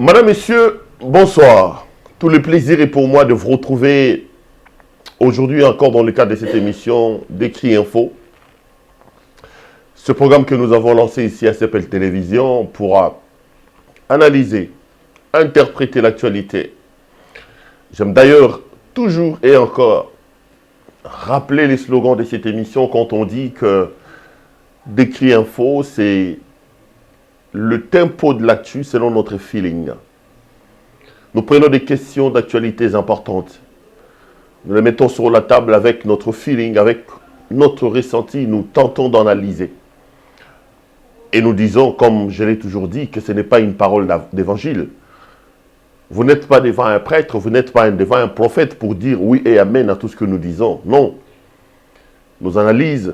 Madame, Messieurs, bonsoir. Tout le plaisir est pour moi de vous retrouver aujourd'hui encore dans le cadre de cette émission d'Écrit Info. Ce programme que nous avons lancé ici à CPL Télévision pourra analyser, interpréter l'actualité. J'aime d'ailleurs toujours et encore rappeler les slogans de cette émission quand on dit que d'Écrit Info, c'est le tempo de l'actu selon notre feeling. Nous prenons des questions d'actualités importantes. Nous les mettons sur la table avec notre feeling, avec notre ressenti. Nous tentons d'analyser. Et nous disons, comme je l'ai toujours dit, que ce n'est pas une parole d'évangile. Vous n'êtes pas devant un prêtre, vous n'êtes pas devant un prophète pour dire oui et amen à tout ce que nous disons. Non. Nos analyses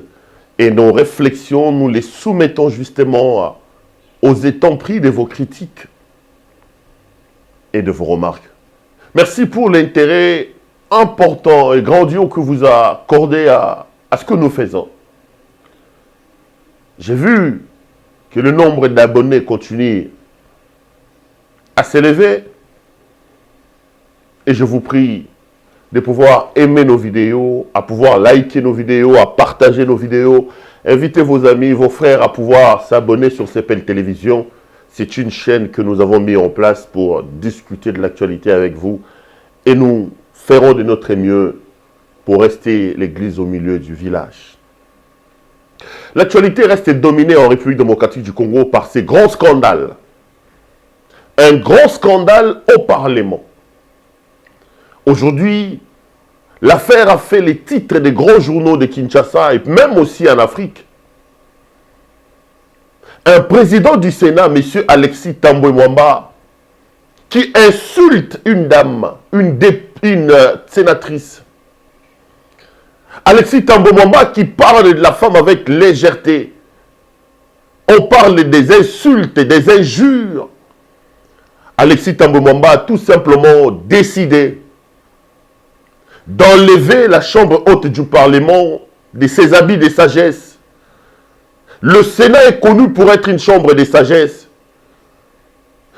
et nos réflexions, nous les soumettons justement aux étamperies de vos critiques et de vos remarques. Merci pour l'intérêt important et grandiose que vous accordez à ce que nous faisons. J'ai vu que le nombre d'abonnés continue à s'élever et je vous prie de pouvoir aimer nos vidéos, à pouvoir liker nos vidéos, à partager nos vidéos. Invitez vos amis, vos frères à pouvoir s'abonner sur CPL Télévision. C'est une chaîne que nous avons mis en place pour discuter de l'actualité avec vous. Et nous ferons de notre mieux pour rester l'église au milieu du village. L'actualité reste dominée en République démocratique du Congo par ces grands scandales. Un grand scandale au Parlement. Aujourd'hui, l'affaire a fait les titres des grands journaux de Kinshasa et même aussi en Afrique. Un président du Sénat, M. Alexis Thambwe Mwamba, qui insulte une dame, une sénatrice. Alexis Thambwe Mwamba qui parle de la femme avec légèreté. On parle des insultes, des injures. Alexis Thambwe Mwamba a tout simplement décidé d'enlever la chambre haute du Parlement de ses habits de sagesse. Le Sénat est connu pour être une chambre de sagesse.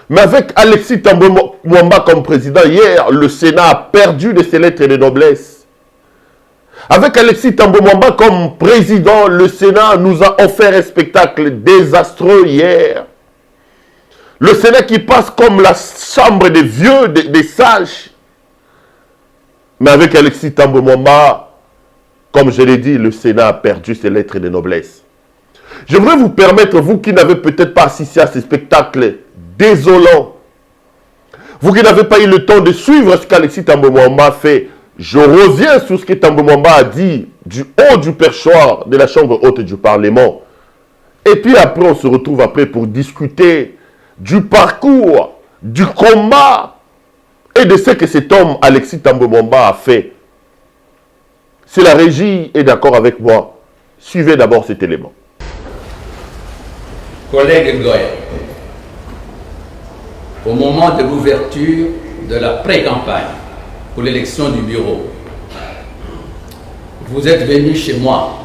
Mais avec Alexis Thambwe Mwamba comme président, hier, le Sénat a perdu de ses lettres de noblesse. Avec Alexis Thambwe Mwamba comme président, le Sénat nous a offert un spectacle désastreux hier. Le Sénat qui passe comme la chambre des vieux, des sages. Mais avec Alexis Thambwe Mwamba, comme je l'ai dit, le Sénat a perdu ses lettres de noblesse. Je voudrais vous permettre, vous qui n'avez peut-être pas assisté à ce spectacle désolant, vous qui n'avez pas eu le temps de suivre ce qu'Alexis Thambwe Mwamba fait, je reviens sur ce que Thambwe Mwamba a dit du haut du perchoir de la chambre haute du Parlement. Et puis après, on se retrouve après pour discuter du parcours, du combat, et de ce que cet homme, Alexis Thambwe Mwamba, a fait. Si la régie est d'accord avec moi, suivez d'abord cet élément. Collègue Goya, au moment de l'ouverture de la pré-campagne pour l'élection du bureau, vous êtes venu chez moi.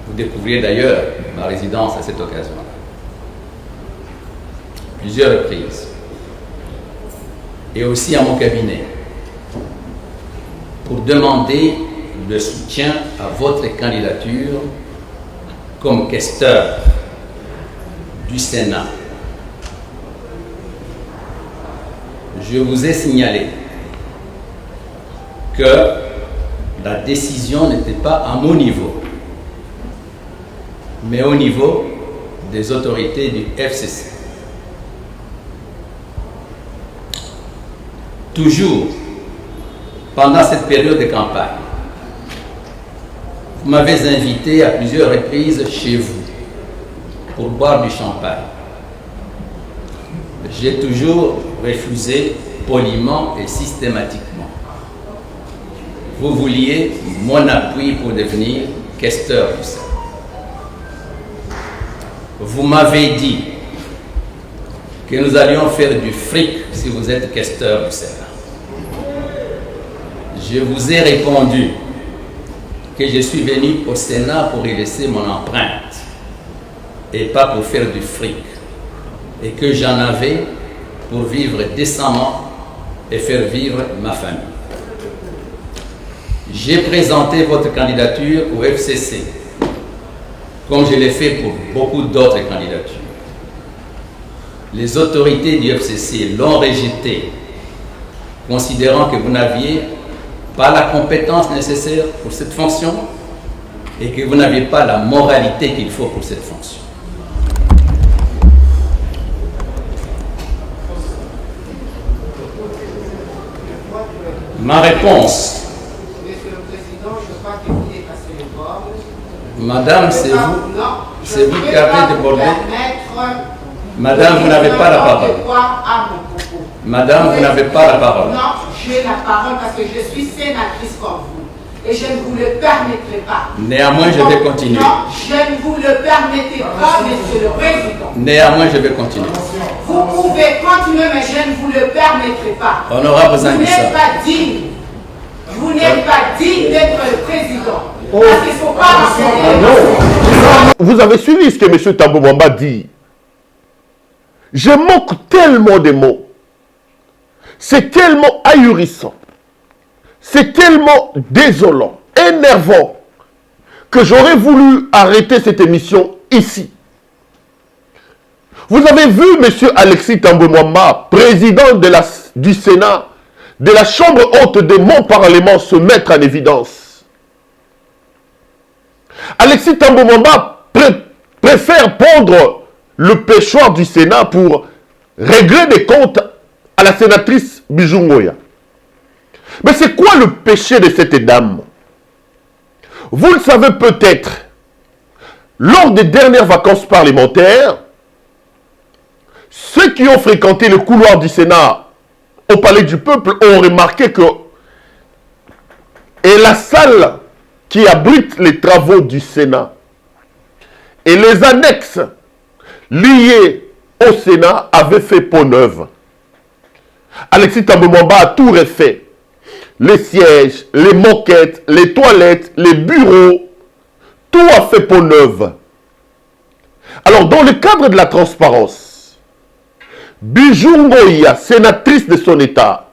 Vous découvriez d'ailleurs ma résidence à cette occasion. Plusieurs reprises. Et aussi à mon cabinet, pour demander le soutien à votre candidature comme questeur du Sénat. Je vous ai signalé que la décision n'était pas à mon niveau, mais au niveau des autorités du FCC. Toujours, pendant cette période de campagne, vous m'avez invité à plusieurs reprises chez vous pour boire du champagne. J'ai toujours refusé poliment et systématiquement. Vous vouliez mon appui pour devenir questeur du Sénat. Vous m'avez dit que nous allions faire du fric si vous êtes questeur du Sénat. Je vous ai répondu que je suis venu au Sénat pour y laisser mon empreinte et pas pour faire du fric. Et que j'en avais pour vivre décemment et faire vivre ma famille. J'ai présenté votre candidature au FCC, comme je l'ai fait pour beaucoup d'autres candidatures. Les autorités du FCC l'ont rejeté, considérant que vous n'aviez pas la compétence nécessaire pour cette fonction et que vous n'aviez pas la moralité qu'il faut pour cette fonction. Ma réponse. Monsieur le Président, je crois que vous dépassez le bord. Madame, c'est vous qui avez débordé. Madame, vous n'avez pas la parole. Madame, vous n'avez pas la parole. Non, j'ai la parole parce que je suis sénatrice comme vous. Et je ne vous le permettrai pas. Néanmoins, je vais continuer. Non, je ne vous le permettrai pas, Monsieur le Président. Néanmoins, je vais continuer. Vous pouvez continuer, mais je ne vous le permettrai pas. Honorable Vous n'êtes pas digne. Vous n'êtes pas digne d'être le président. Parce qu'il ne faut pas raconter. Vous avez suivi ce que M. Tambo Mwamba dit. Je manque tellement de mots. C'est tellement ahurissant. C'est tellement désolant, énervant, que j'aurais voulu arrêter cette émission ici. Vous avez vu M. Alexis Tambo Mwamba, président du Sénat, de la Chambre haute de mon Parlement, se mettre en évidence. Alexis Tambo Mwamba préfère prendre le péchoir du Sénat pour régler des comptes à la sénatrice Bijou Ngoya. Mais c'est quoi le péché de cette dame? Vous le savez peut-être, lors des dernières vacances parlementaires, ceux qui ont fréquenté le couloir du Sénat au Palais du Peuple ont remarqué que la salle qui abrite les travaux du Sénat et les annexes liées au Sénat avaient fait peau neuve. Alexis Tambo Mwamba a tout refait. Les sièges, les moquettes, les toilettes, les bureaux, tout a fait peau neuve. Alors, dans le cadre de la transparence, Bijou Ngoya, sénatrice de son État,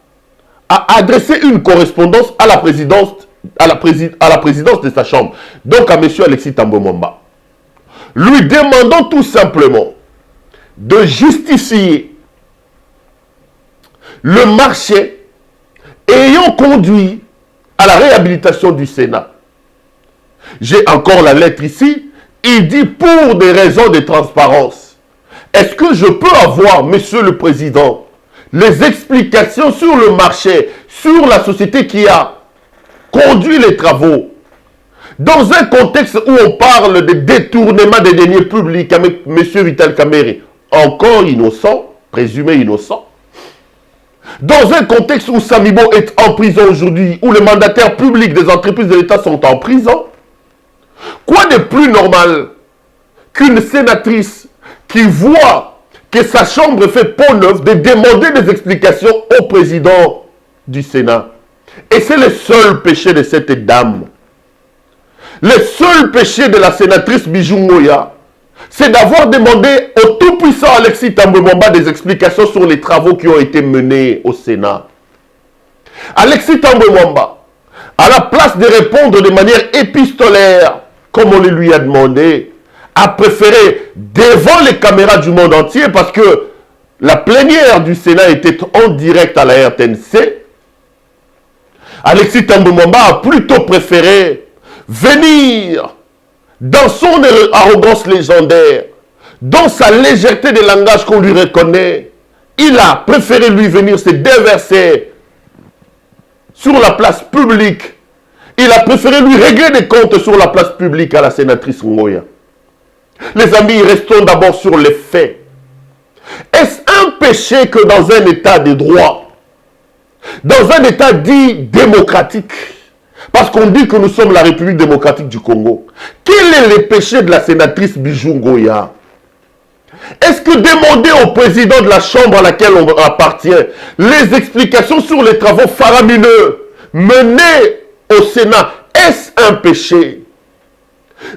a adressé une correspondance à la présidence, à la présidence de sa chambre, donc à M. Alexis Tambo Mwamba, lui demandant tout simplement de justifier le marché ayant conduit à la réhabilitation du Sénat. J'ai encore la lettre ici. Il dit pour des raisons de transparence. Est-ce que je peux avoir, Monsieur le Président, les explications sur le marché, sur la société qui a conduit les travaux, dans un contexte où on parle de détournement des deniers publics avec M. Vital Kamerhe, encore innocent, présumé innocent, dans un contexte où Samibo est en prison aujourd'hui, où les mandataires publics des entreprises de l'État sont en prison, quoi de plus normal qu'une sénatrice qui voit que sa chambre fait peau neuve de demander des explications au président du Sénat? Et c'est le seul péché de cette dame. Le seul péché de la sénatrice Bijou Ngoya, c'est d'avoir demandé au tout-puissant Alexis Tambo Mwamba des explications sur les travaux qui ont été menés au Sénat. Alexis Tambo Mwamba, à la place de répondre de manière épistolaire, comme on le lui a demandé, a préféré devant les caméras du monde entier, parce que la plénière du Sénat était en direct à la RTNC, Alexis Tambo Mwamba a plutôt préféré venir dans son arrogance légendaire, dans sa légèreté de langage qu'on lui reconnaît. Il a préféré lui venir se déverser sur la place publique. Il a préféré lui régler des comptes sur la place publique à la sénatrice Ngoya. Les amis, restons d'abord sur les faits. Est-ce un péché que dans un état de droit, dans un état dit démocratique, parce qu'on dit que nous sommes la République démocratique du Congo, quel est le péché de la sénatrice Bijou Ngoya? Est-ce que demander au président de la chambre à laquelle on appartient les explications sur les travaux faramineux menés au Sénat, est-ce un péché?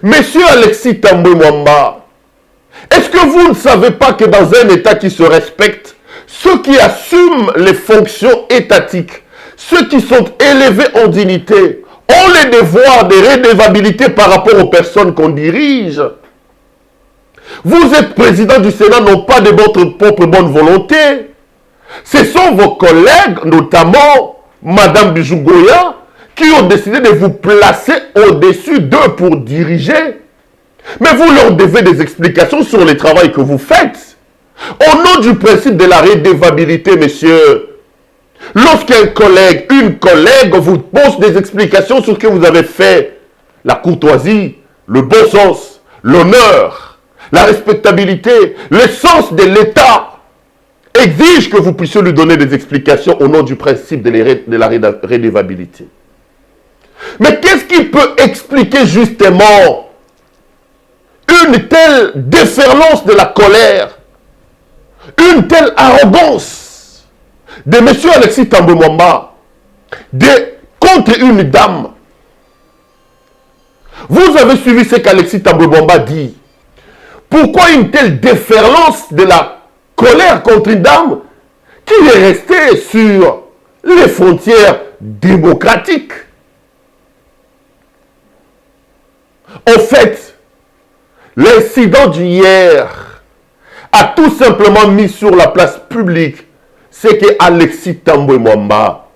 Monsieur Alexis Tambo Mwamba, est-ce que vous ne savez pas que dans un État qui se respecte, ceux qui assument les fonctions étatiques, ceux qui sont élevés en dignité, ont les devoirs de redevabilité par rapport aux personnes qu'on dirige. Vous êtes président du Sénat, non pas de votre propre bonne volonté. Ce sont vos collègues, notamment Madame Bijougoya, qui ont décidé de vous placer au-dessus d'eux pour diriger. Mais vous leur devez des explications sur le travail que vous faites. Au nom du principe de la redevabilité, messieurs, lorsqu'un collègue, une collègue vous pose des explications sur ce que vous avez fait, la courtoisie, le bon sens, l'honneur, la respectabilité, le sens de l'État exige que vous puissiez lui donner des explications au nom du principe de la redevabilité. Mais qu'est-ce qui peut expliquer justement une telle déferlance de la colère, une telle arrogance de M. Alexis Thambwe Mwamba contre une dame? Vous avez suivi ce qu'Alexis Thambwe Mwamba dit. Pourquoi une telle déferlance de la colère contre une dame qui est restée sur les frontières démocratiques? En fait, l'incident d'hier a tout simplement mis sur la place publique ce que Alexis Thambwe Mwamba,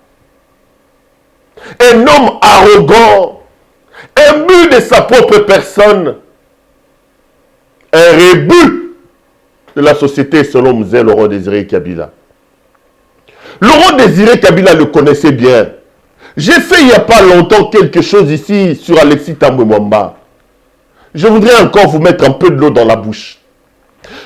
un homme arrogant, imbu de sa propre personne, un rébut de la société selon Mzee Laurent Désiré Kabila. Laurent Désiré Kabila le connaissait bien. J'ai fait il n'y a pas longtemps quelque chose ici sur Alexis Thambwe Mwamba. Je voudrais encore vous mettre un peu de l'eau dans la bouche.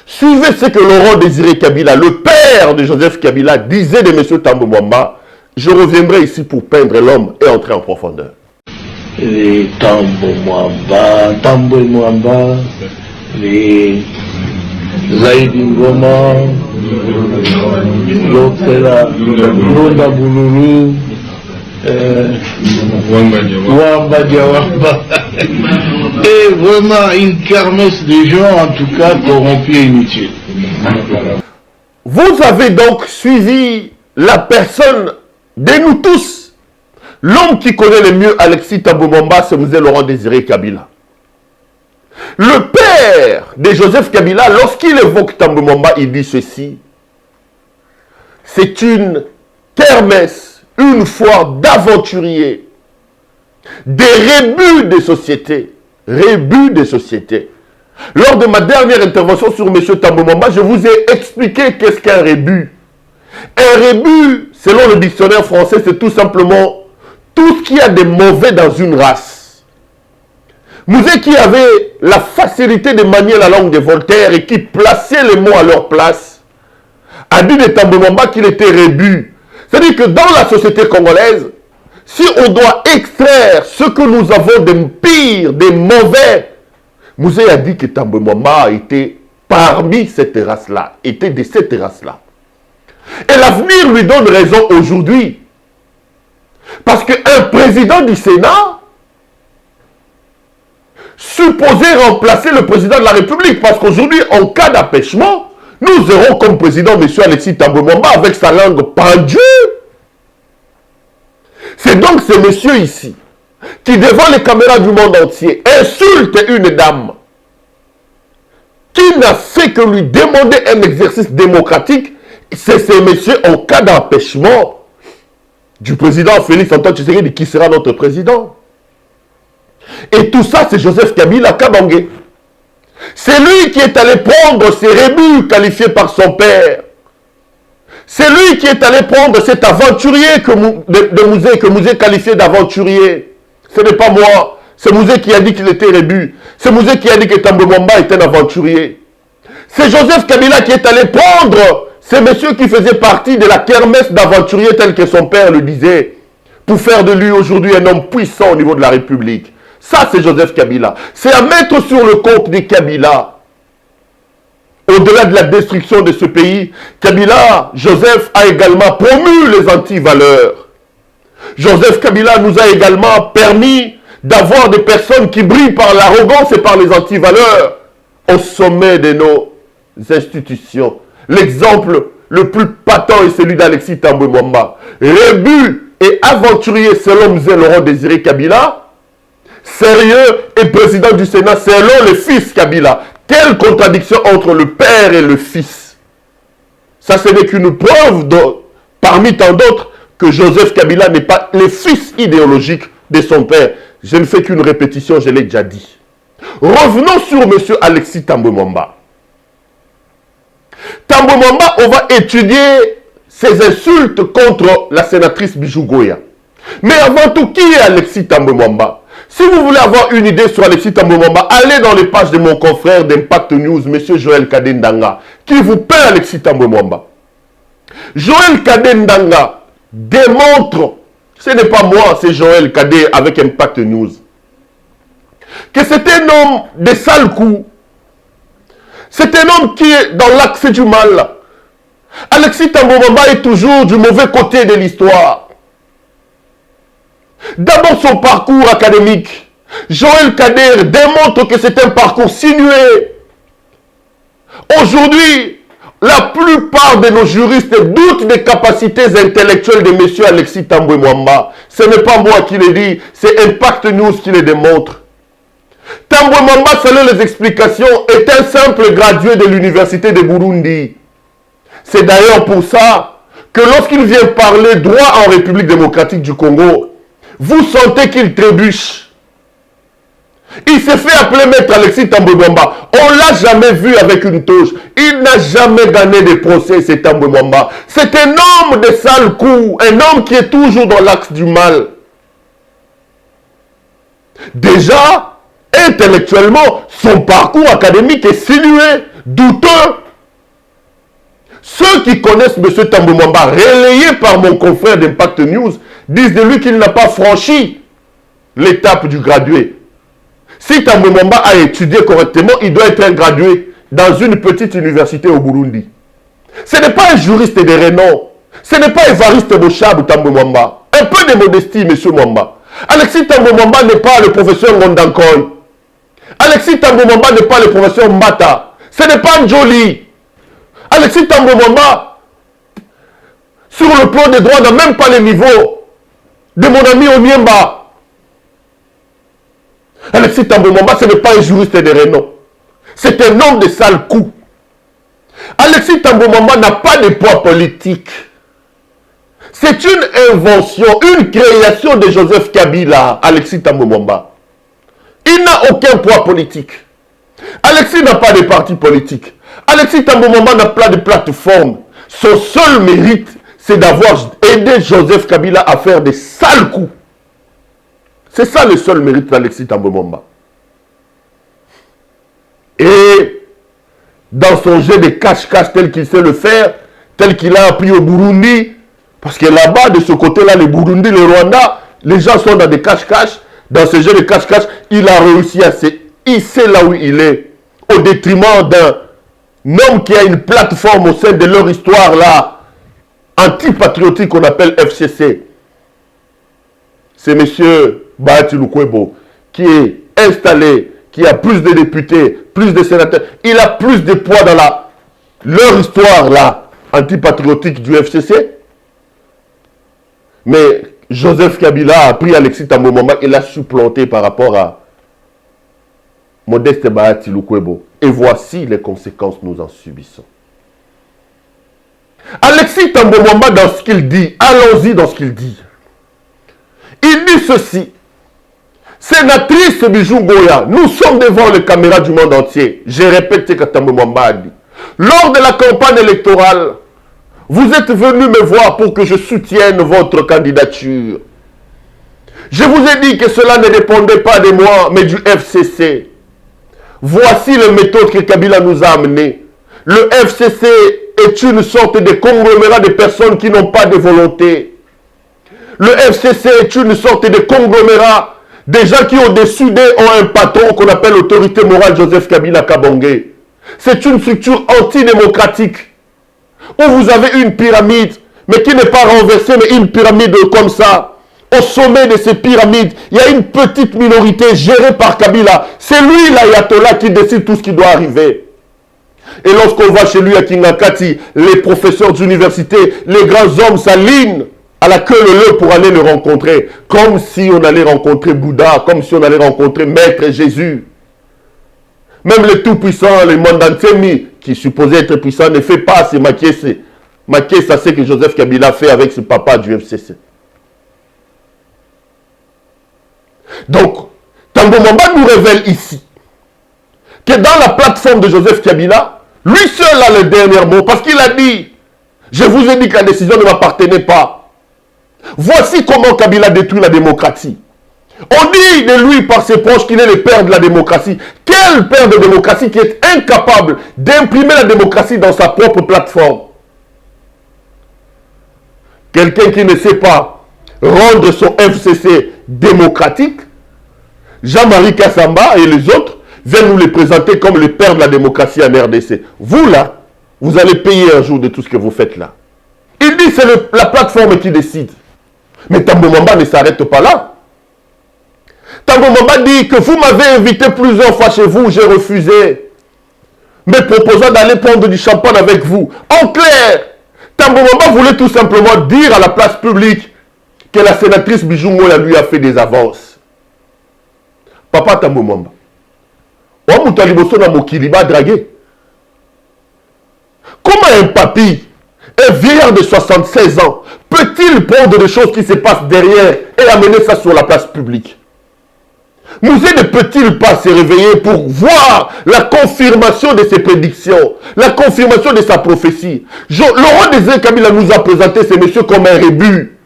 Suivez ce que Laurent Désiré Kabila, le père de Joseph Kabila, disait de M. Thambwe Mwamba. Je reviendrai ici pour peindre l'homme et entrer en profondeur. Les Thambwe Mwamba, les Zaidi Ngoma, Lotela, Londa Boululu, Wamba Diawamba. Et vraiment une kermesse de gens, en tout cas, corrompus et inutiles. Vous avez donc suivi la personne de nous tous. L'homme qui connaît le mieux Alexis Thambwe Mwamba, c'est Mzee Laurent Désiré Kabila. Le père de Joseph Kabila, lorsqu'il évoque Thambwe Mwamba, il dit ceci. C'est une kermesse, une foire d'aventuriers, des rébus de société. Rébus de société. Lors de ma dernière intervention sur M. Thambwe Mwamba, je vous ai expliqué qu'est-ce qu'un rébut. Un rébut, selon le dictionnaire français, c'est tout simplement tout ce qu'il y a de mauvais dans une race. Mzee qui avait la facilité de manier la langue de Voltaire et qui plaçait les mots à leur place, a dit de Thambwe Mwamba qu'il était rébut. C'est-à-dire que dans la société congolaise, si on doit extraire ce que nous avons de pire, de mauvais, Mzee a dit que Thambwe Mwamba était parmi cette race-là, était de cette race-là. Et l'avenir lui donne raison aujourd'hui. Parce qu'un président du Sénat supposé remplacer le président de la République. Parce qu'aujourd'hui, en cas d'empêchement, nous aurons comme président M. Alexis Thambwe Mwamba avec sa langue pendue. C'est donc ce monsieur ici qui, devant les caméras du monde entier, insulte une dame qui n'a fait que lui demander un exercice démocratique. C'est ce monsieur en cas d'empêchement du président Félix Antoine Tshisekedi qui sera notre président. Et tout ça, c'est Joseph Kabila Kabange. C'est lui qui est allé prendre ces rébus qualifiés par son père. C'est lui qui est allé prendre cet aventurier de Mzee, que Mzee qualifiait d'aventurier. Ce n'est pas moi. C'est Mzee qui a dit qu'il était rébut. C'est Mzee qui a dit que Thambwe Mwamba était un aventurier. C'est Joseph Kabila qui est allé prendre ces messieurs qui faisaient partie de la kermesse d'aventuriers tel que son père le disait, pour faire de lui aujourd'hui un homme puissant au niveau de la République. Ça, c'est Joseph Kabila. C'est à mettre sur le compte des Kabila. Au-delà de la destruction de ce pays, Kabila, Joseph a également promu les anti-valeurs. Joseph Kabila nous a également permis d'avoir des personnes qui brillent par l'arrogance et par les anti-valeurs au sommet de nos institutions. L'exemple le plus patent est celui d'Alexis Thambwe Mwamba. Rebut et aventurier selon M. Laurent Désiré Kabila. Sérieux et président du Sénat selon le fils Kabila. Quelle contradiction entre le père et le fils. Ça, ce n'est qu'une preuve parmi tant d'autres que Joseph Kabila n'est pas le fils idéologique de son père. Je ne fais qu'une répétition, je l'ai déjà dit. Revenons sur M. Alexis Thambwe Mwamba. Thambwe Mwamba, on va étudier ses insultes contre la sénatrice Bijou Goya. Mais avant tout, qui est Alexis Thambwe Mwamba? Si vous voulez avoir une idée sur Alexis Thambwe Mwamba, allez dans les pages de mon confrère d'Impact News, M. Joël Kadendanga, qui vous peint Alexis Thambwe Mwamba. Joël Kadendanga démontre, ce n'est pas moi, c'est Joël Kadé avec Impact News, que c'est un homme de sales coups. C'est un homme qui est dans l'axe du mal. Alexis Thambwe Mwamba est toujours du mauvais côté de l'histoire. D'abord son parcours académique. Joël Kader démontre que c'est un parcours sinueux. Aujourd'hui, la plupart de nos juristes doutent des capacités intellectuelles de M. Alexis Thambwe Mwamba. Ce n'est pas moi qui le dis, c'est Impact News qui le démontre. Thambwe Mwamba, selon les explications, est un simple gradué de l'université de Burundi. C'est d'ailleurs pour ça que lorsqu'il vient parler droit en République démocratique du Congo, vous sentez qu'il trébuche. Il s'est fait appeler maître Alexis Thambwe Mwamba. On ne l'a jamais vu avec une touche. Il n'a jamais gagné de procès, c'est Thambwe Mwamba. C'est un homme de sales coups, un homme qui est toujours dans l'axe du mal. Déjà, intellectuellement, son parcours académique est sinueux, douteux. Ceux qui connaissent M. Thambwe Mwamba, relayés par mon confrère d'Impact News, disent de lui qu'il n'a pas franchi l'étape du gradué. Si Thambwe Mwamba a étudié correctement, il doit être un gradué dans une petite université au Burundi. Ce n'est pas un juriste de renom. Ce n'est pas Évariste Bochab ou Thambwe Mwamba. Un peu de modestie, M. Mwamba. Alexis Thambwe Mwamba n'est pas le professeur Ngondankoy. Alexis Thambwe Mwamba n'est pas le professeur Mbata. Ce n'est pas Njoli. Alexis Thambwe Mwamba, sur le plan des droits, n'a même pas le niveau de mon ami Onyemba. Alexis Thambwe Mwamba, ce n'est pas un juriste de renom. C'est un homme de sales coups. Alexis Thambwe Mwamba n'a pas de poids politique. C'est une invention, une création de Joseph Kabila, Alexis Thambwe Mwamba. Il n'a aucun poids politique. Alexis n'a pas de parti politique. Alexis Thambwe Mwamba n'a pas de plateforme. Son seul mérite, c'est d'avoir aidé Joseph Kabila à faire des sales coups. C'est ça le seul mérite d'Alexis Thambwe Mwamba. Et dans son jeu de cache-cache tel qu'il sait le faire, tel qu'il a appris au Burundi, parce que là-bas, de ce côté-là, le Burundi, le Rwanda, les gens sont dans des cache-cache. Dans ce jeu de cache-cache, il a réussi à se hisser là où il est, au détriment d'un homme qui a une plateforme au sein de leur histoire là, antipatriotique qu'on appelle FCC. C'est M. Bahati Lukwebo qui est installé, qui a plus de députés, plus de sénateurs. Il a plus de poids dans leur histoire là, antipatriotique du FCC. Mais Joseph Kabila a pris Alexis Thambwe Mwamba et l'a supplanté par rapport à Modeste Bahati Lukwebo. Et voici les conséquences que nous en subissons. Alexis Thambwe Mwamba, dans ce qu'il dit, allons-y dans ce qu'il dit. Il dit ceci. Sénatrice Bijou Goya, nous sommes devant les caméras du monde entier. Je répète ce que Thambwe Mwamba a dit. Lors de la campagne électorale, vous êtes venu me voir pour que je soutienne votre candidature. Je vous ai dit que cela ne dépendait pas de moi, mais du FCC. Voici les méthodes que Kabila nous a amenées. Le FCC est une sorte de conglomérat de personnes qui n'ont pas de volonté. Le FCC est une sorte de conglomérat des gens qui au-dessus d'eux ont un patron qu'on appelle l'autorité morale Joseph Kabila Kabongé. C'est une structure antidémocratique où vous avez une pyramide, mais qui n'est pas renversée, mais une pyramide comme ça. Au sommet de ces pyramides, il y a une petite minorité gérée par Kabila. C'est lui l'ayatollah qui décide tout ce qui doit arriver. Et lorsqu'on va chez lui à Kingakati, les professeurs d'université, les grands hommes s'alignent à la queue leu pour aller le rencontrer. Comme si on allait rencontrer Bouddha, comme si on allait rencontrer Maître Jésus. Même le tout-puissant, le Mandantsemi, qui supposait être puissant, ne fait pas c'est Makiese. Makiese, c'est ce que Joseph Kabila fait avec ce papa du FCC. Donc, Tambo Mwamba nous révèle ici que dans la plateforme de Joseph Kabila, lui seul a le dernier mot, parce qu'il a dit, je vous ai dit que la décision ne m'appartenait pas. Voici comment Kabila détruit la démocratie. On dit de lui par ses proches qu'il est le père de la démocratie. Quel père de démocratie qui est incapable d'imprimer la démocratie dans sa propre plateforme? Quelqu'un qui ne sait pas rendre son FCC démocratique, Jean-Marie Kassamba et les autres viennent nous les présenter comme le père de la démocratie en RDC. Vous là, vous allez payer un jour de tout ce que vous faites là. Il dit c'est la plateforme qui décide. Mais Tambo Mwamba ne s'arrête pas là. Tambo Mwamba dit que vous m'avez invité plusieurs fois chez vous, j'ai refusé. Me proposant d'aller prendre du champagne avec vous. En clair, Tambo Mwamba voulait tout simplement dire à la place publique que la sénatrice Bijou Moya lui a fait des avances. Papa Tambo Mwamba. Dragué. Comment un papy, un vieillard de 76 ans, peut-il prendre des choses qui se passent derrière et amener ça sur la place publique? Mouzé ne peut-il pas se réveiller pour voir la confirmation de ses prédictions, la confirmation de sa prophétie? Le roi Désiré Kabila nous a présenté ces messieurs comme un rébut.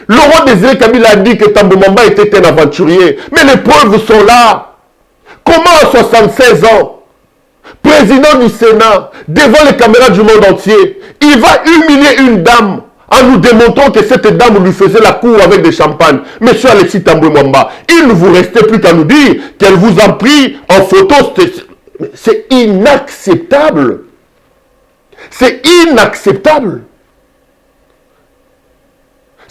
Le roi Désiré Kabila a dit que Tambo Mwamba était un aventurier. Mais les preuves sont là. Comment à 76 ans, président du Sénat, devant les caméras du monde entier, il va humilier une dame en nous démontrant que cette dame lui faisait la cour avec des champagnes? Monsieur Alexis Tambo Mwamba, il ne vous restait plus qu'à nous dire qu'elle vous a pris en photo. C'est inacceptable. C'est inacceptable.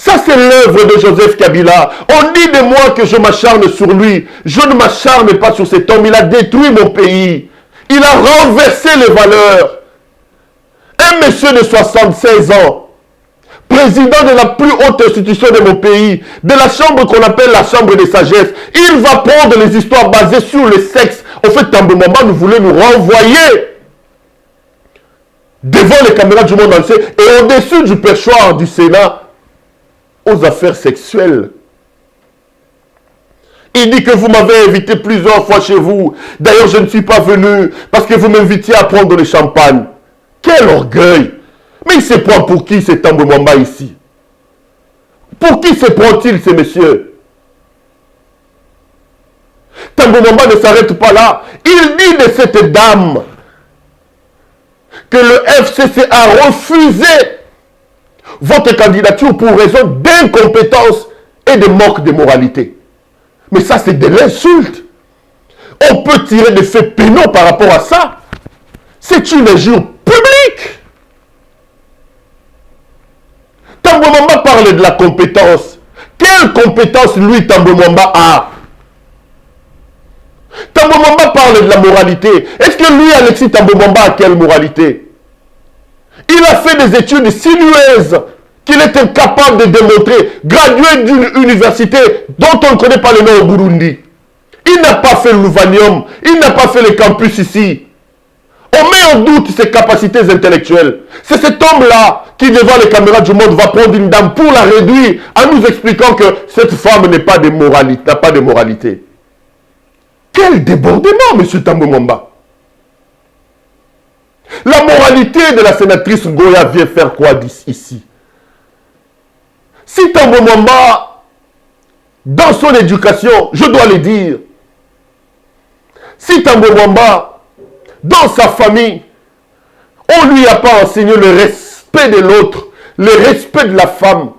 Ça, c'est l'œuvre de Joseph Kabila. On dit de moi que je m'acharne sur lui. Je ne m'acharne pas sur cet homme. Il a détruit mon pays. Il a renversé les valeurs. Un monsieur de 76 ans, président de la plus haute institution de mon pays, de la chambre qu'on appelle la chambre des sagesses, il va prendre les histoires basées sur le sexe. En fait, Tambo Mwamba nous voulait nous renvoyer devant les caméras du monde entier et au-dessus du perchoir du Sénat aux affaires sexuelles. Il dit que vous m'avez invité plusieurs fois chez vous. D'ailleurs, je ne suis pas venu parce que vous m'invitiez à prendre le champagne. Quel orgueil! Mais il se prend pour qui cet Tambo Mwamba ici? Pour qui se prend-il ces messieurs? Tambo Mwamba ne s'arrête pas là. Il dit de cette dame que le FCC a refusé votre candidature pour raison d'incompétence et de manque de moralité. Mais ça, c'est de l'insulte. On peut tirer des faits pénaux par rapport à ça. C'est une injure publique. Tambo Mwamba parle de la compétence. Quelle compétence, lui, Tambo Mwamba a? Tambo Mwamba parle de la moralité. Est-ce que lui, Alexis Tambo Mwamba, a quelle moralité? Il a fait des études sinueuses qu'il est incapable de démontrer, gradué d'une université dont on ne connaît pas le nom au Burundi. Il n'a pas fait l'Ouvanium, il n'a pas fait le campus ici. On met en doute ses capacités intellectuelles. C'est cet homme-là qui, devant les caméras du monde, va prendre une dame pour la réduire en nous expliquant que cette femme n'a pas de moralité. Quel débordement, M. Tambo Mwamba! La moralité de la sénatrice Ngoya vient faire quoi ici? Si Tambo Mwamba, dans son éducation, je dois le dire, si Tambo Mwamba, dans sa famille, on ne lui a pas enseigné le respect de l'autre, le respect de la femme,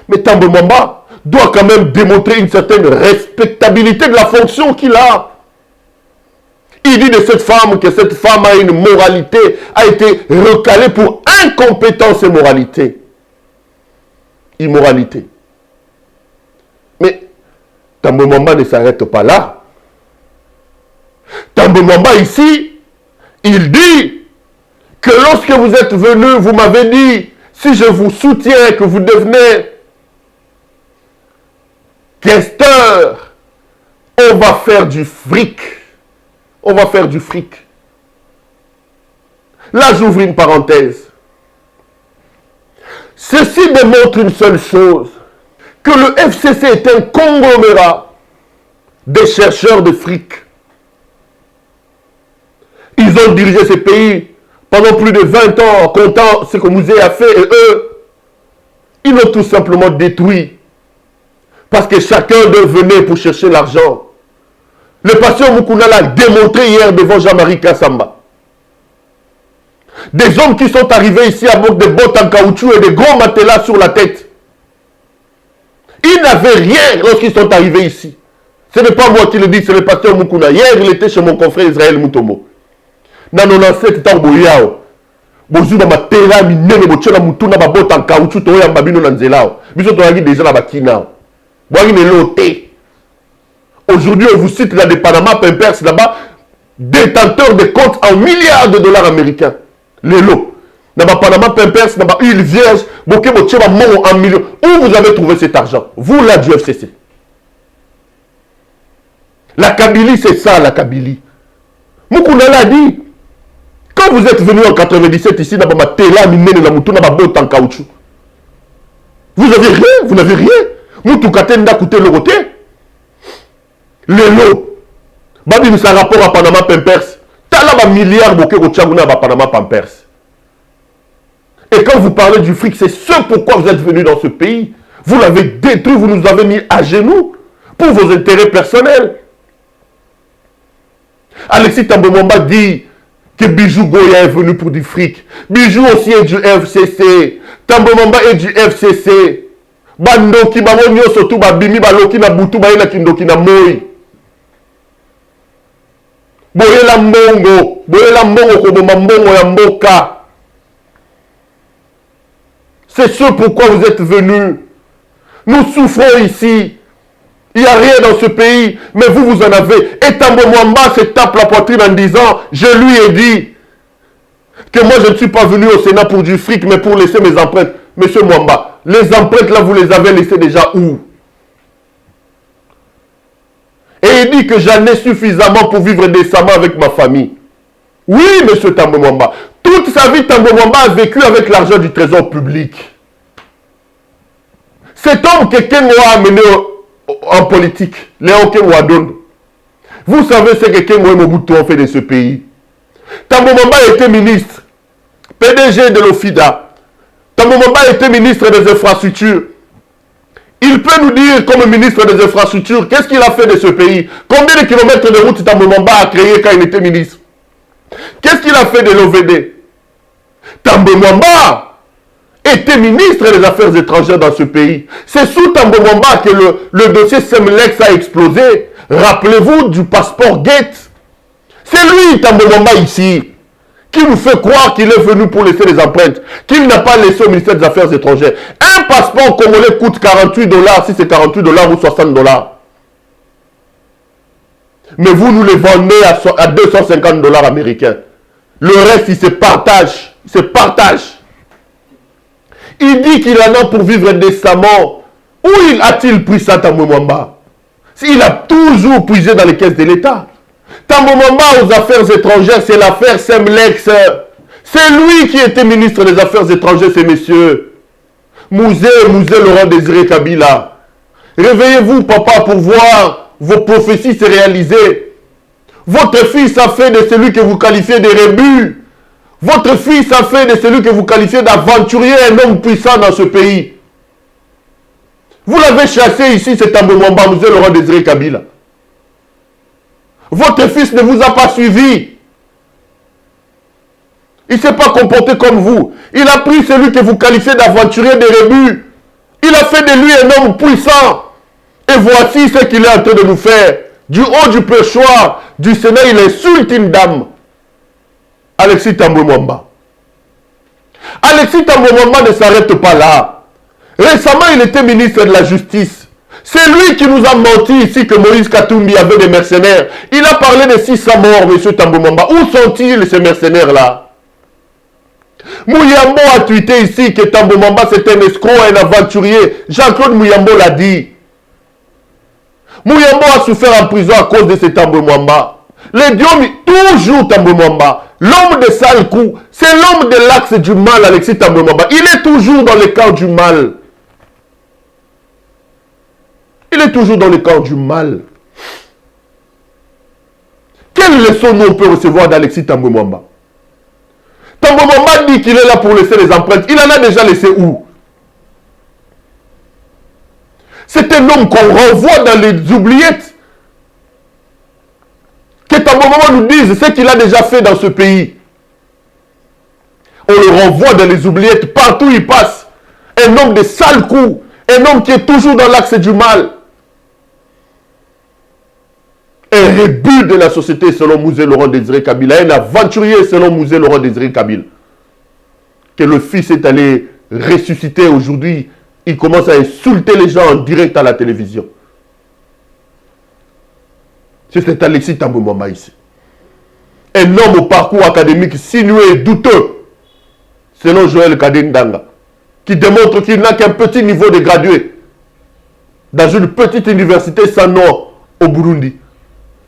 mais Tambo Mwamba doit quand même démontrer une certaine respectabilité de la fonction qu'il a. Il dit de cette femme que cette femme a une moralité, a été recalée pour incompétence et moralité. Immoralité. Mais Tambo Mwamba ne s'arrête pas là. Tambo Mwamba ici, il dit que lorsque vous êtes venu, vous m'avez dit, si je vous soutiens, que vous devenez questeur, on va faire du fric. On va faire du fric. Là, j'ouvre une parenthèse. Ceci démontre une seule chose, que le FCC est un conglomérat des chercheurs de fric. Ils ont dirigé ces pays pendant plus de 20 ans en comptant ce que Mouzé a fait et eux, ils l'ont tout simplement détruit. Parce que chacun d'eux venait pour chercher l'argent. Le pasteur Moukouna l'a démontré hier devant Jean-Marie Kassamba. Des hommes qui sont arrivés ici avec des bottes en caoutchouc et des gros matelas sur la tête. Ils n'avaient rien lorsqu'ils sont arrivés ici. Ce n'est pas moi qui le dis, c'est le pasteur Moukouna. Hier, il était chez mon confrère Israël Moutomo. Dans 97 ans, boyao. Bozu na matela minene bochela mutuna ba bottes en caoutchouc to ya mbabino na nzelao. Biso to yaki déjà na bakina. Boyaki ne loté. Aujourd'hui, on vous cite là des Panama Papers là-bas, détenteurs de comptes en milliards de dollars américains. Les lots. Dans les Panama Papers, dans les îles Vierges, en millions. Où vous avez trouvé cet argent? Vous, là, du FCC. La Kabylie, c'est ça, la Kabylie. Moukounala a dit, quand vous êtes venu en 97 ici, dans ma tela, minene, la moutouna, ma botte en caoutchouc, vous n'avez rien, vous n'avez rien. Moutoukate n'a coûté le côté. Les lots. Babi, c'est un rapport à Panama Papers. T'as là un milliard de Tchagouna à Panama Papers. Et quand vous parlez du fric, c'est ce pourquoi vous êtes venu dans ce pays. Vous l'avez détruit, vous nous avez mis à genoux pour vos intérêts personnels. Alexis Tambomamba dit que Bijou Goya est venu pour du fric. Bijou aussi est du FCC. Tambomamba est du FCC. Bandoki, Bamonyo, surtout Babimi, Baloki, Nabutu, Baïna Kindoki, Namoy. Boyela Mbongo, Koboma Mbongo ya Mboka. C'est ce pourquoi vous êtes venus. Nous souffrons ici. Il n'y a rien dans ce pays, mais vous, vous en avez. Et Tambo Mwamba se tape la poitrine en disant, je lui ai dit que moi je ne suis pas venu au Sénat pour du fric, mais pour laisser mes empreintes. Monsieur Mwamba, les empreintes là, vous les avez laissées déjà où? Et il dit que j'en ai suffisamment pour vivre décemment avec ma famille. Oui, monsieur Tambo Mwamba. Toute sa vie, Tambo Mwamba a vécu avec l'argent du trésor public. Cet homme que Kengo a amené en politique, Léon Kengo Adon, vous savez ce que Kengo et Mobutu ont fait de ce pays. Tambo Mwamba était ministre, PDG de l'OFIDA. Tambo Mwamba était ministre des infrastructures. Il peut nous dire, comme ministre des infrastructures, qu'est-ce qu'il a fait de ce pays? Combien de kilomètres de route Tambo Mwamba a créé quand il était ministre? Qu'est-ce qu'il a fait de l'OVD? Tambo Mwamba était ministre des Affaires étrangères dans ce pays. C'est sous Tambo Mwamba que le dossier Semlex a explosé. Rappelez-vous du passeport Gate. C'est lui, Tambo Mwamba, ici, qui nous fait croire qu'il est venu pour laisser les empreintes, qu'il n'a pas laissé au ministère des Affaires étrangères. Un passeport congolais coûte 48 $, si c'est 48 $ ou 60 $. Mais vous nous les vendez à 250 $ américains. Le reste, il se partage. Il se partage. Il dit qu'il en a pour vivre décemment. Où a-t-il pris ça, Tambo Mwamba? Il a toujours puisé dans les caisses de l'État. Tambo Mwamba aux affaires étrangères, c'est l'affaire Semlex. C'est lui qui était ministre des Affaires étrangères, ces messieurs. Mouzé Laurent Désiré Kabila. Réveillez-vous, papa, pour voir vos prophéties se réaliser. Votre fils a fait de celui que vous qualifiez de rébut. Votre fils a fait de celui que vous qualifiez d'aventurier, un homme puissant dans ce pays. Vous l'avez chassé ici, c'est Tambo Mwamba, Mouzé Laurent Désiré Kabila. Votre fils ne vous a pas suivi. Il ne s'est pas comporté comme vous. Il a pris celui que vous qualifiez d'aventurier, de rébut. Il a fait de lui un homme puissant. Et voici ce qu'il est en train de nous faire. Du haut du perchoir du Sénat, il insulte une dame. Alexis Tambo Mwamba. Alexis Tambo Mwamba ne s'arrête pas là. Récemment, il était ministre de la Justice. C'est lui qui nous a menti ici que Moïse Katumbi avait des mercenaires. Il a parlé de 600 morts, M. Tambo Mwamba. Où sont-ils, ces mercenaires-là? Mouyambo a tweeté ici que Tambo Mwamba c'est un escroc, un aventurier. Jean-Claude Mouyambo l'a dit. Mouyambo a souffert en prison à cause de ce Tambo Mwamba. Les Diomi, toujours Tambo Mwamba. L'homme de sale coup, c'est l'homme de l'axe du mal, Alexis Tambo Mwamba. Il est toujours dans le camp du mal. Il est toujours dans le camp du mal. Quelle leçon nous on peut recevoir d'Alexis Tambo Mwamba? Tambo Mwamba dit qu'il est là pour laisser les empreintes. Il en a déjà laissé où? C'est un homme qu'on renvoie dans les oubliettes. Que Tambo Mwamba nous dise ce qu'il a déjà fait dans ce pays. On le renvoie dans les oubliettes partout où il passe. Un homme de sale coups. Un homme qui est toujours dans l'axe du mal. Un rebut de la société selon Mouzé Laurent Désiré Kabila. Un aventurier selon Mouzé Laurent Désiré Kabila. Que le fils est allé ressusciter aujourd'hui. Il commence à insulter les gens en direct à la télévision. C'est Alexis Tambo Mwamba ici. Un homme au parcours académique sinueux et douteux. Selon Joël Kadendanga. Qui démontre qu'il n'a qu'un petit niveau de gradué. Dans une petite université sans nom au Burundi.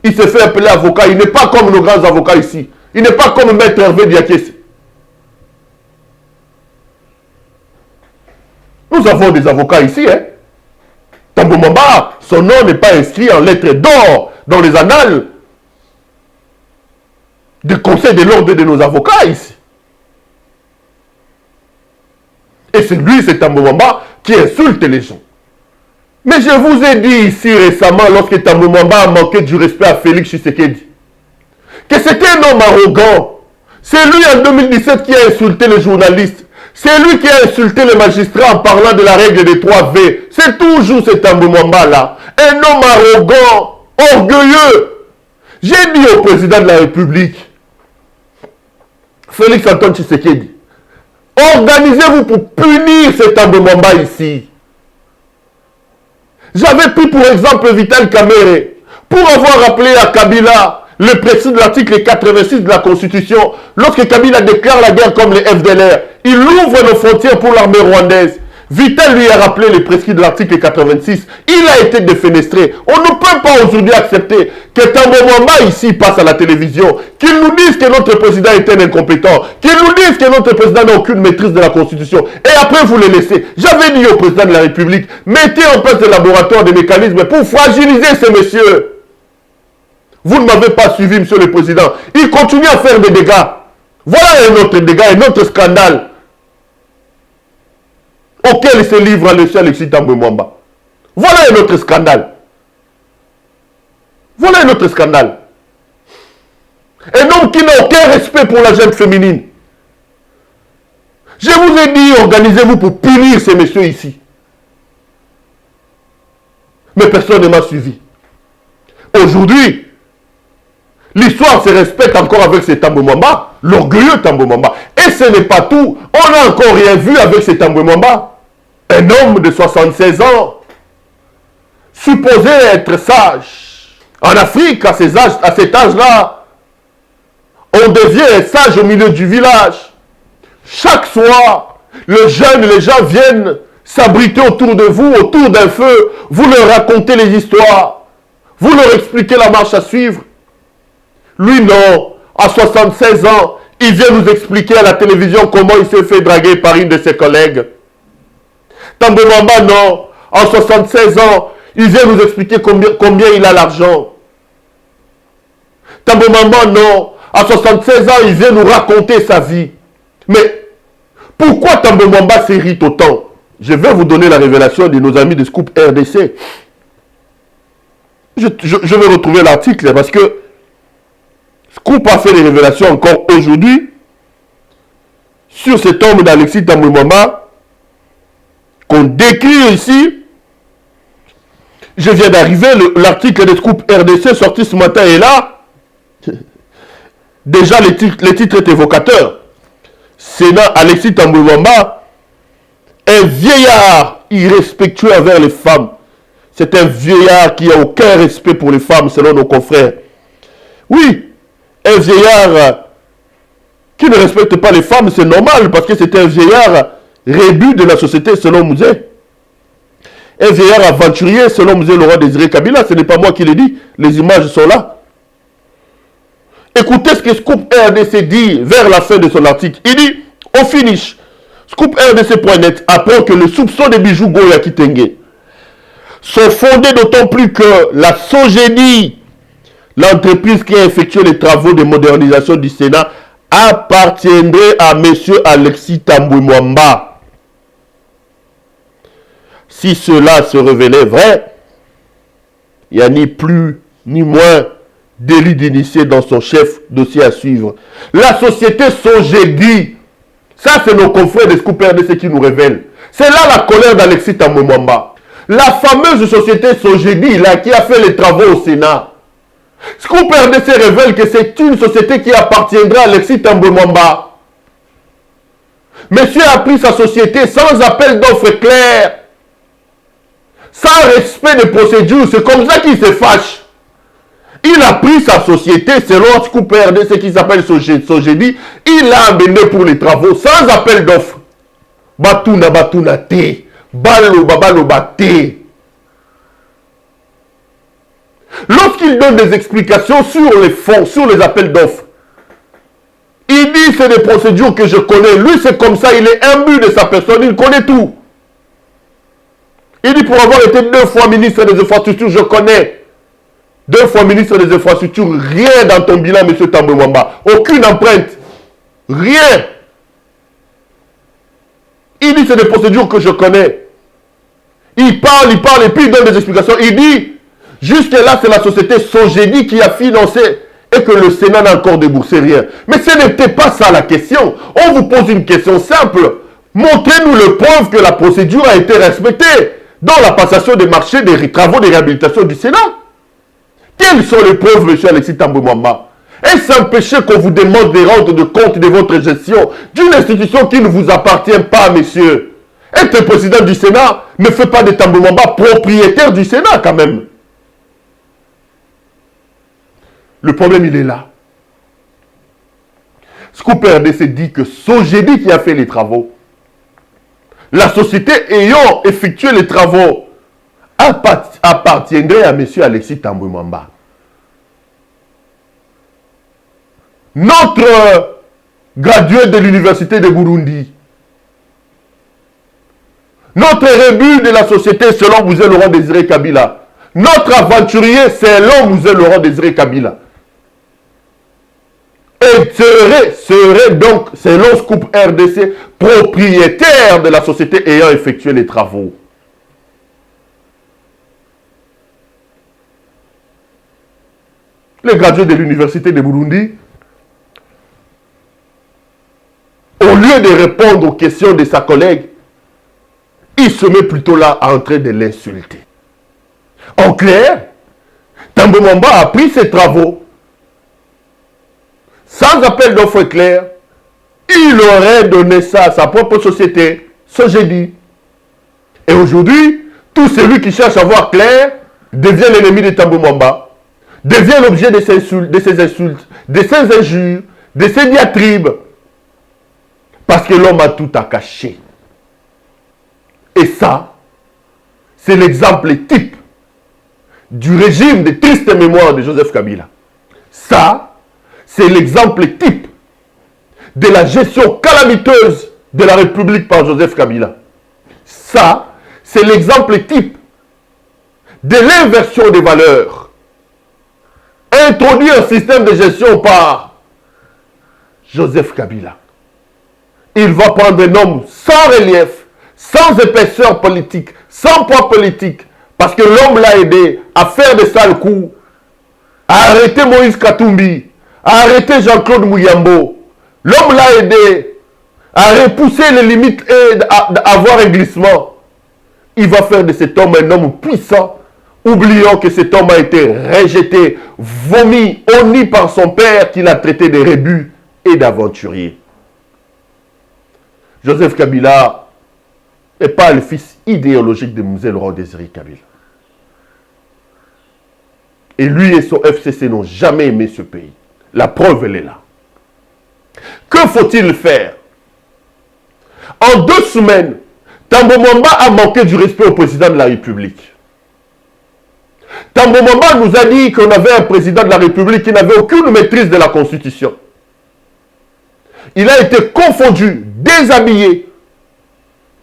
Il se fait appeler avocat. Il n'est pas comme nos grands avocats ici. Il n'est pas comme Maître Hervé Diakese. Nous avons des avocats ici. Tambo Mwamba, son nom n'est pas inscrit en lettres d'or dans les annales du Conseil de l'ordre de nos avocats ici. Et c'est lui, c'est Tambo Mwamba, qui insulte les gens. Mais je vous ai dit ici récemment, lorsque Tambo Mwamba a manqué du respect à Félix Tshisekedi, que c'était un homme arrogant. C'est lui en 2017 qui a insulté les journalistes. C'est lui qui a insulté les magistrats en parlant de la règle des 3 V. C'est toujours ce Tambo Mwamba là. Un homme arrogant, orgueilleux. J'ai dit au président de la République, Félix Antoine Tshisekedi, organisez-vous pour punir ce Tambo Mwamba ici. J'avais pris pour exemple Vital Kamerhe pour avoir rappelé à Kabila le précis de l'article 86 de la Constitution. Lorsque Kabila déclare la guerre comme les FDLR, il ouvre nos frontières pour l'armée rwandaise. Vital lui a rappelé les prescrits de l'article 86. Il a été défenestré. On ne peut pas aujourd'hui accepter que Tambo Mwamba ici passe à la télévision, qu'il nous dise que notre président est un incompétent, qu'il nous dise que notre président n'a aucune maîtrise de la Constitution. Et après, vous le laissez. J'avais dit au président de la République, mettez en place des laboratoires, des mécanismes pour fragiliser ces messieurs. Vous ne m'avez pas suivi, monsieur le président. Il continue à faire des dégâts. Voilà un autre dégât, un autre scandale auquel il se livre à monsieur Alexis Tambo Mwamba. Voilà un autre scandale. Voilà un autre scandale. Un homme qui n'a aucun respect pour la jeune féminine. Je vous ai dit, organisez-vous pour punir ces messieurs ici. Mais personne ne m'a suivi. Aujourd'hui, l'histoire se respecte encore avec ce Tambo Mwamba, l'orgueilleux Tambo Mwamba. Et ce n'est pas tout. On n'a encore rien vu avec ce Tambo Mwamba. Un homme de 76 ans, supposé être sage. En Afrique, à cet âge-là, on devient sage au milieu du village. Chaque soir, les gens viennent s'abriter autour de vous, autour d'un feu. Vous leur racontez les histoires. Vous leur expliquez la marche à suivre. Lui, non. À 76 ans, il vient nous expliquer à la télévision comment il s'est fait draguer par une de ses collègues. Tambo Mwamba, non. À 76 ans, il vient nous expliquer combien il a l'argent. Tambo Mwamba, non. À 76 ans, il vient nous raconter sa vie. Mais pourquoi Tambo Mwamba s'irrite autant? Je vais vous donner la révélation de nos amis de Scoop RDC. Je vais retrouver l'article parce que Scoop a fait des révélations encore aujourd'hui sur cet homme d'Alexis Tambo Mwamba qu'on décrit ici. Je viens d'arriver, l'article de Scoop RDC sorti ce matin est là. Déjà, le titre est évocateur. Sénat Alexis Tambo Mwamba, un vieillard irrespectueux envers les femmes. C'est un vieillard qui n'a aucun respect pour les femmes, selon nos confrères. Oui, un vieillard qui ne respecte pas les femmes, c'est normal, parce que c'était un vieillard rébut de la société, selon Mouzé. Un vieillard aventurier, selon Mouzé Laurent Désiré Kabila. Ce n'est pas moi qui l'ai dit, les images sont là. Écoutez ce que Scoop RDC dit vers la fin de son article. Il dit, au finish, ScoopRDC.net apprend que le soupçon des bijoux Goya Kitenge sont fondés d'autant plus que la Sogedi, l'entreprise qui a effectué les travaux de modernisation du Sénat, appartiendrait à M. Alexis Tambwe Mwamba. Si cela se révélait vrai, il n'y a ni plus ni moins délit d'initié dans son chef dossier à suivre. La société Sogedi, ça c'est nos confrères de Scoop RDC qui nous révèlent. C'est là la colère d'Alexis Tambwe Mwamba. La fameuse société Sogedi là qui a fait les travaux au Sénat. Scoop RDC révèle que c'est une société qui appartiendra à Alexis Tambwe Mwamba. Monsieur a pris sa société sans appel d'offres clair, sans respect des procédures. C'est comme ça qu'il se fâche. Il a pris sa société selon Scoop RDC qui s'appelle Sogedi. Il l'a amené pour les travaux sans appel d'offres. Batuna te. Baloba te. Lorsqu'il donne des explications sur les fonds, sur les appels d'offres, il dit c'est des procédures que je connais. Lui c'est comme ça, il est imbu de sa personne, il connaît tout. Il dit pour avoir été 2 fois ministre des infrastructures, je connais. 2 fois ministre des infrastructures, rien dans ton bilan, M. Tambwe Mwamba. Aucune empreinte. Rien. Il dit c'est des procédures que je connais. Il parle, et puis il donne des explications. Il dit, jusque-là, c'est la société Sogedi qui a financé et que le Sénat n'a encore déboursé rien. Mais ce n'était pas ça la question. On vous pose une question simple. Montrez-nous le preuve que la procédure a été respectée dans la passation des marchés des travaux de réhabilitation du Sénat. Quelles sont les preuves, M. Alexis Tambwe Mwamba? Est-ce empêché qu'on vous demande des rendre de compte de votre gestion d'une institution qui ne vous appartient pas, monsieur? Être président du Sénat ne fait pas de Tambwe Mwamba propriétaire du Sénat, quand même. Le problème, il est là. Scoop RDC dit que Sogedi qui a fait les travaux, la société ayant effectué les travaux, appartiendrait à M. Alexis Tambwe Mwamba. Notre gradué de l'université de Burundi, notre rébut de la société selon Mouzé Laurent Désiré Kabila, notre aventurier selon Mouzé Laurent Désiré Kabila, et serait donc, selon Scoop RDC, propriétaire de la société ayant effectué les travaux. Les gradués de l'université de Burundi, au lieu de répondre aux questions de sa collègue, il se met plutôt là en train de l'insulter. En clair, Tambwe Mwamba a pris ses travaux sans appel d'offres clair. Il aurait donné ça à sa propre société, Sogedi. Et aujourd'hui, tout celui qui cherche à voir clair devient l'ennemi de Tambwe Mwamba, devient l'objet de ses insultes, de ses injures, de ses diatribes. Parce que l'homme a tout à cacher. Et ça, c'est l'exemple type du régime de triste mémoire de Joseph Kabila. Ça, c'est l'exemple type de la gestion calamiteuse de la République par Joseph Kabila. Ça, c'est l'exemple type de l'inversion des valeurs. Introduit un système de gestion par Joseph Kabila. Il va prendre un homme sans relief, sans épaisseur politique, sans poids politique, parce que l'homme l'a aidé à faire des sales coups, à arrêter Moïse Katumbi, à arrêter Jean-Claude Mouyambo. L'homme l'a aidé à repousser les limites et à avoir un glissement. Il va faire de cet homme un homme puissant, oubliant que cet homme a été rejeté, vomi, honni par son père qu'il a traité de rébus et d'aventurier. Joseph Kabila n'est pas le fils idéologique de Mouzé Laurent Désiré Kabila. Et lui et son FCC n'ont jamais aimé ce pays. La preuve, elle est là. Que Que faut-il faire? En 2 semaines, Tambo Mwamba a manqué du respect au président de la République. Tambo Mwamba nous a dit qu'on avait un président de la République qui n'avait aucune maîtrise de la Constitution. Il a été confondu, déshabillé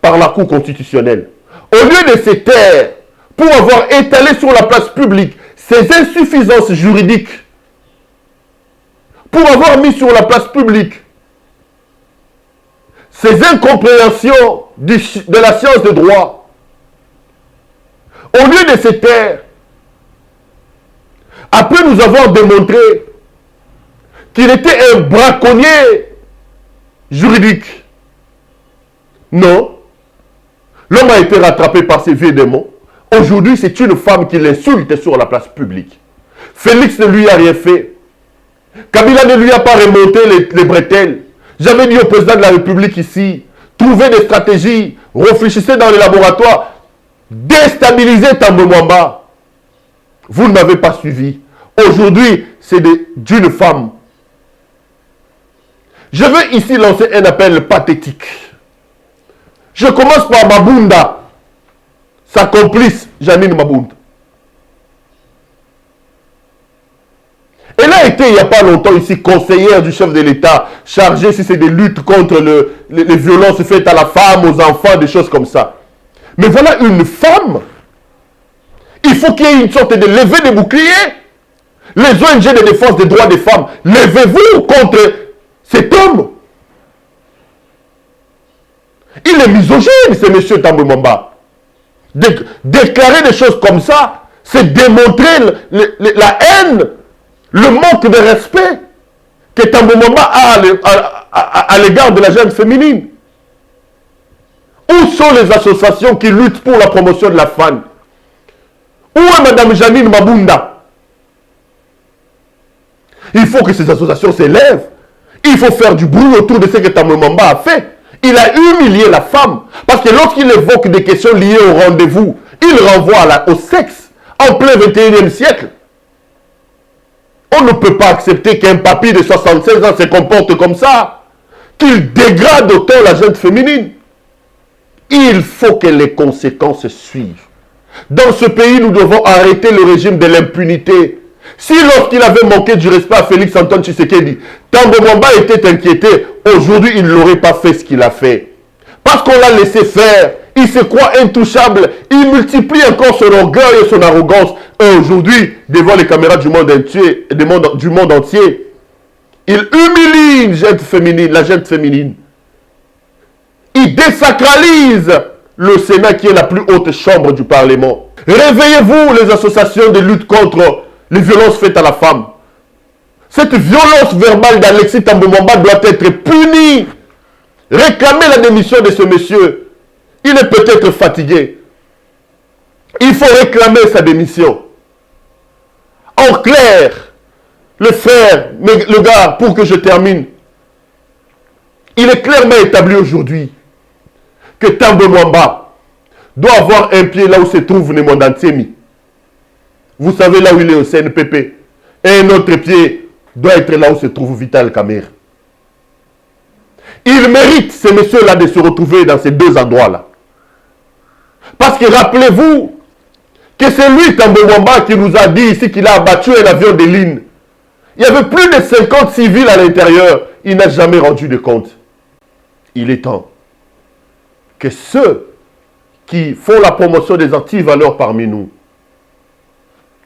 par la Cour constitutionnelle. Au lieu de se taire pour avoir étalé sur la place publique ses insuffisances juridiques, pour avoir mis sur la place publique ses incompréhensions de la science de droit, au lieu de se taire, après nous avons démontré qu'il était un braconnier juridique. Non. L'homme a été rattrapé par ses vieux démons. Aujourd'hui, c'est une femme qui l'insulte sur la place publique. Félix ne lui a rien fait. Kabila ne lui a pas remonté les bretelles. J'avais dit au président de la République ici, trouvez des stratégies, réfléchissez dans les laboratoires, déstabilisez Tambo Mwamba. Vous ne m'avez pas suivi. Aujourd'hui, c'est d'une femme. Je veux ici lancer un appel pathétique. Je commence par Mabunda, sa complice, Janine Mabunda. Elle a été, il n'y a pas longtemps ici, conseillère du chef de l'État, chargée, si c'est des luttes contre les violences faites à la femme, aux enfants, des choses comme ça. Mais voilà une femme. Il faut qu'il y ait une sorte de levée des boucliers. Les ONG de défense des droits des femmes, levez-vous contre cet homme. Il est misogyne, ce monsieur Tambo Mwamba. Déclarer des choses comme ça, c'est démontrer la haine, le manque de respect que Tambo Mwamba a à l'égard de la jeune féminine. Où sont les associations qui luttent pour la promotion de la femme? Où est Mme Janine Mabunda? Il faut que ces associations s'élèvent. Il faut faire du bruit autour de ce que Tambo Mwamba a fait. Il a humilié la femme. Parce que lorsqu'il évoque des questions liées au rendez-vous, il renvoie au sexe en plein 21e siècle. On ne peut pas accepter qu'un papy de 76 ans se comporte comme ça. Qu'il dégrade autant la jeune féminine. Il faut que les conséquences suivent. Dans ce pays, nous devons arrêter le régime de l'impunité. Si lorsqu'il avait manqué du respect à Félix Antoine Tshisekedi, Tambo Mwamba était inquiété, aujourd'hui il n'aurait pas fait ce qu'il a fait. Parce qu'on l'a laissé faire, il se croit intouchable, il multiplie encore son orgueil et son arrogance. Et aujourd'hui, devant les caméras du monde entier, il humilie la jeune féminine. Il désacralise le Sénat qui est la plus haute chambre du Parlement. Réveillez-vous les associations de lutte contre les violences faites à la femme. Cette violence verbale d'Alexis Tambo Mwamba doit être punie. Réclamez la démission de ce monsieur. Il est peut-être fatigué. Il faut réclamer sa démission. En clair, le frère, le gars, pour que je termine, il est clairement établi aujourd'hui que Tambo Mwamba doit avoir un pied là où se trouve Nemonda Ntsemi. Vous savez là où il est au CNPP. Et un autre pied doit être là où se trouve Vital Kamerhe. Il mérite, ces messieurs-là, de se retrouver dans ces 2 endroits-là. Parce que rappelez-vous que c'est lui, Tambo Mwamba, qui nous a dit ici qu'il a abattu un avion de ligne. Il y avait plus de 50 civils à l'intérieur. Il n'a jamais rendu de compte. Il est temps que ceux qui font la promotion des antivaleurs parmi nous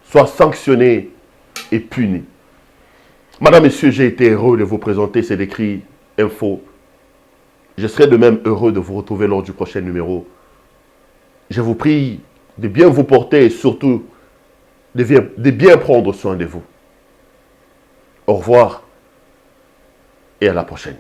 soient sanctionnés et punis. Madame, Messieurs, j'ai été heureux de vous présenter ces écrits info. Je serai de même heureux de vous retrouver lors du prochain numéro. Je vous prie de bien vous porter et surtout de bien prendre soin de vous. Au revoir et à la prochaine.